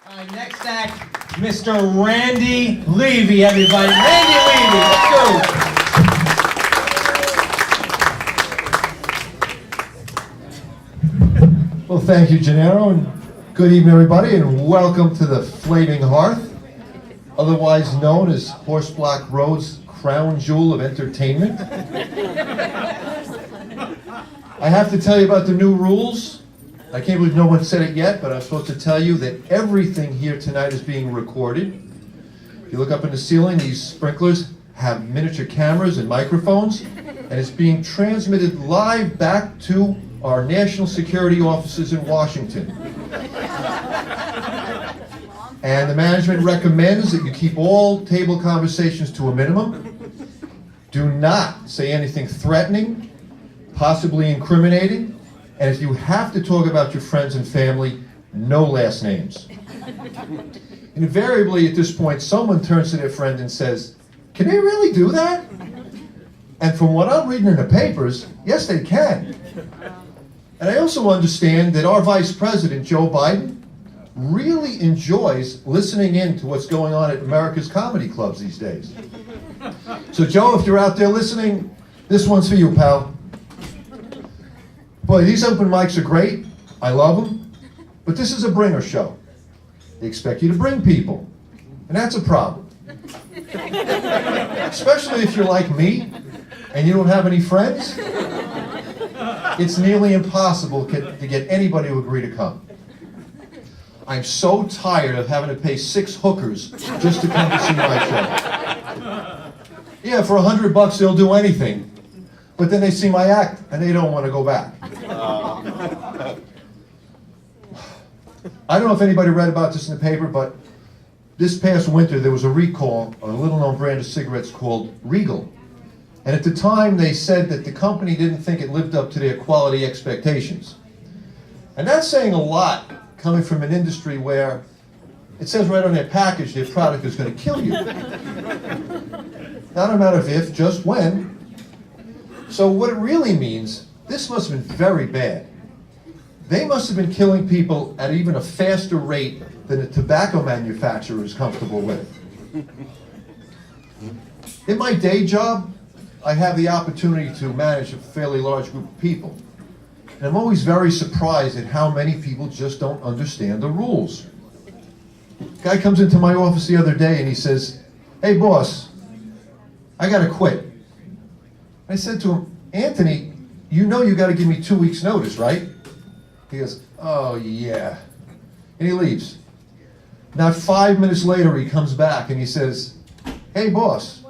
All right, next act, Mr. Randy Levy, everybody. Randy Levy, let's go. Well, thank you, Gennaro, and good evening, everybody, and welcome to the Flaming Hearth, otherwise known as Horse Block Road's crown jewel of entertainment. I have to tell you about the new rules. I can't believe no one said it yet, but I'm supposed to tell you that everything here tonight is being recorded. If you look up in the ceiling, these sprinklers have miniature cameras and microphones, and it's being transmitted live back to our national security offices in Washington. And the management recommends that you keep all table conversations to a minimum. Do not say anything threatening, possibly incriminating, and if you have to talk about your friends and family, no last names. Invariably at this point, someone turns to their friend and says, "Can they really do that?" And from what I'm reading in the papers, yes, they can. And I also understand that our Vice President, Joe Biden, really enjoys listening in to what's going on at America's comedy clubs these days. So Joe, if you're out there listening, this one's for you, pal. Boy, these open mics are great. I love them. But this is a bringer show. They expect you to bring people. And that's a problem. Especially if you're like me and you don't have any friends. It's nearly impossible to get anybody to agree to come. I'm so tired of having to pay 6 hookers just to come to see my show. Yeah, for $100 they'll do anything. But then they see my act and they don't want to go back. I don't know if anybody read about this in the paper, but this past winter there was a recall on a little known brand of cigarettes called Regal. And at the time they said that the company didn't think it lived up to their quality expectations. And that's saying a lot coming from an industry where it says right on their package their product is going to kill you. Not a matter of if, just when. So what it really means, this must have been very bad. They must have been killing people at even a faster rate than a tobacco manufacturer is comfortable with. In my day job, I have the opportunity to manage a fairly large group of people. And I'm always very surprised at how many people just don't understand the rules. A guy comes into my office the other day and he says, "Hey boss, I gotta quit." I said to him, "Anthony, you know you gotta give me 2 weeks notice, right?" He goes, "Oh yeah." And he leaves. Now 5 minutes later he comes back and he says, "Hey boss,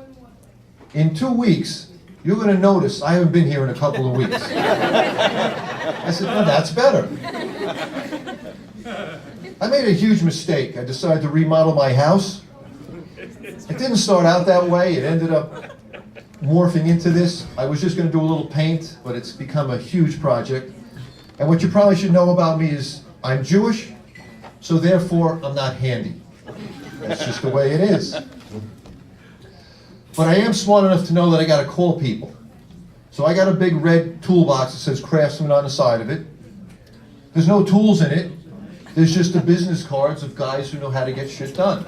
in 2 weeks, you're going to notice I haven't been here in a couple of weeks." I said, "No, that's better." I made a huge mistake. I decided to remodel my house. It didn't start out that way. It ended up morphing into this. I was just going to do a little paint, but it's become a huge project. And what you probably should know about me is I'm Jewish, so therefore I'm not handy. That's just the way it is. But I am smart enough to know that I got to call people. So I got a big red toolbox that says Craftsman on the side of it. There's no tools in it. There's just the business cards of guys who know how to get shit done.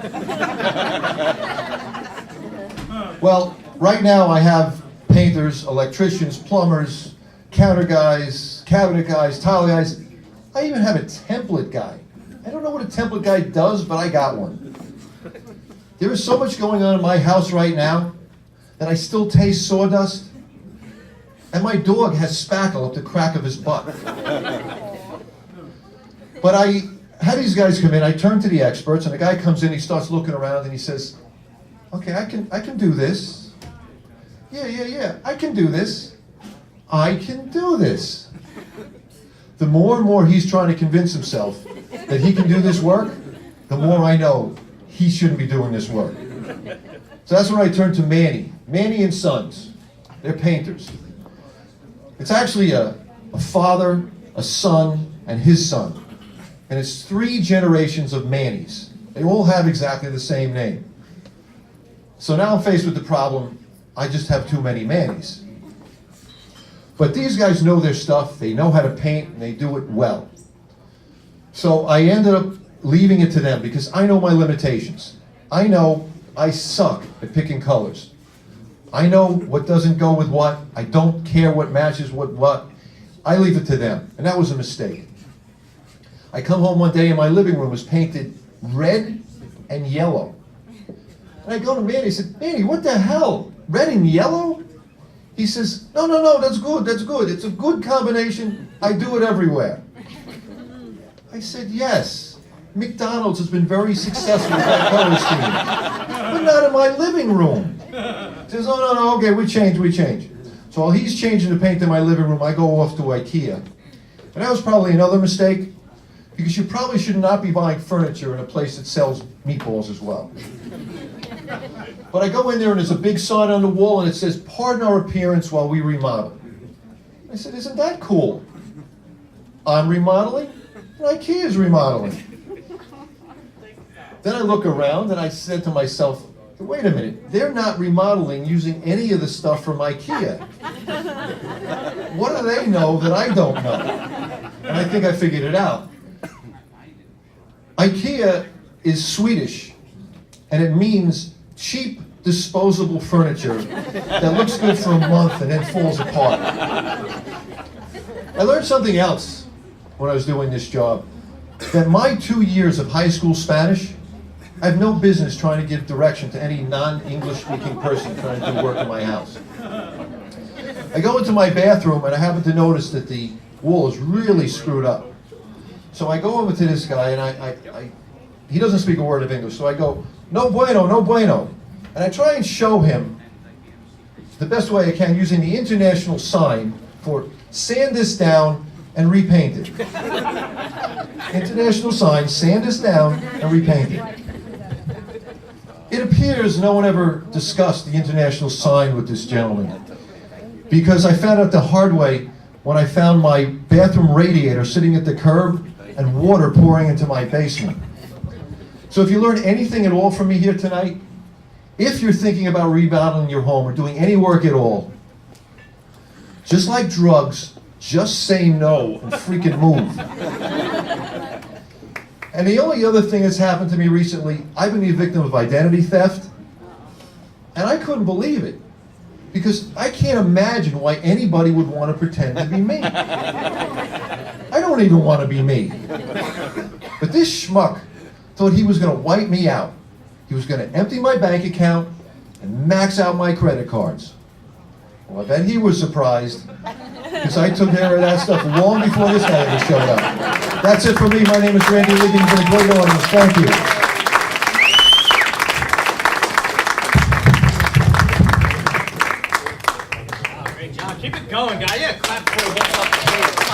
Well, right now I have painters, electricians, plumbers, counter guys, cabinet guys, tile guys. I even have a template guy. I don't know what a template guy does, but I got one. There is so much going on in my house right now that I still taste sawdust, and my dog has spackle up the crack of his butt. But I had these guys come in, I turn to the experts, and the guy comes in, he starts looking around, and he says, "Okay, I can do this. Yeah, I can do this. I can do this." The more and more he's trying to convince himself that he can do this work, the more I know he shouldn't be doing this work. So that's when I turned to Manny and Sons. They're painters. It's actually a father, a son, and his son. And it's 3 generations of Mannys. They all have exactly the same name. So now I'm faced with the problem, I just have too many Mannys. But these guys know their stuff, they know how to paint, and they do it well. So I ended up leaving it to them because I know my limitations. I know I suck at picking colors. I know what doesn't go with what. I don't care what matches with what. I leave it to them, and that was a mistake. I come home one day and my living room was painted red and yellow. And I go to Manny, I said, Manny, what the hell? Red and yellow? He says, no, that's good. It's a good combination. I do it everywhere. I said, yes. McDonald's has been very successful with that color scheme, but not in my living room. He says, oh, no, okay, we change. So while he's changing the paint in my living room, I go off to IKEA. And that was probably another mistake, because you probably should not be buying furniture in a place that sells meatballs as well. But I go in there and there's a big sign on the wall and it says, pardon our appearance while we remodel. I said, isn't that cool? I'm remodeling and IKEA's remodeling. Then I look around and I said to myself, wait a minute, they're not remodeling using any of the stuff from IKEA. What do they know that I don't know? And I think I figured it out. IKEA is Swedish, and it means cheap, disposable furniture that looks good for a month and then falls apart. I learned something else when I was doing this job, that my 2 years of high school Spanish, I have no business trying to give direction to any non-English speaking person trying to do work in my house. I go into my bathroom and I happen to notice that the wall is really screwed up. So I go over to this guy and he doesn't speak a word of English, so I go, no bueno. And I try and show him the best way I can using the international sign for sand this down and repaint it. International sign, sand this down and repaint it. It appears no one ever discussed the international sign with this gentleman, because I found out the hard way when I found my bathroom radiator sitting at the curb and water pouring into my basement. So if you learn anything at all from me here tonight, if you're thinking about remodeling your home or doing any work at all, just like drugs, just say no and freaking move. And the only other thing that's happened to me recently, I've been the victim of identity theft, and I couldn't believe it, because I can't imagine why anybody would want to pretend to be me. I don't even want to be me. But this schmuck thought he was going to wipe me out. He was going to empty my bank account and max out my credit cards. Well, I bet he was surprised, because I took care of that stuff long before this guy ever showed up. That's it for me. My name is Randy Levy. It's been a great audience. Thank you. Great job. Keep it going, guys. Yeah, clap for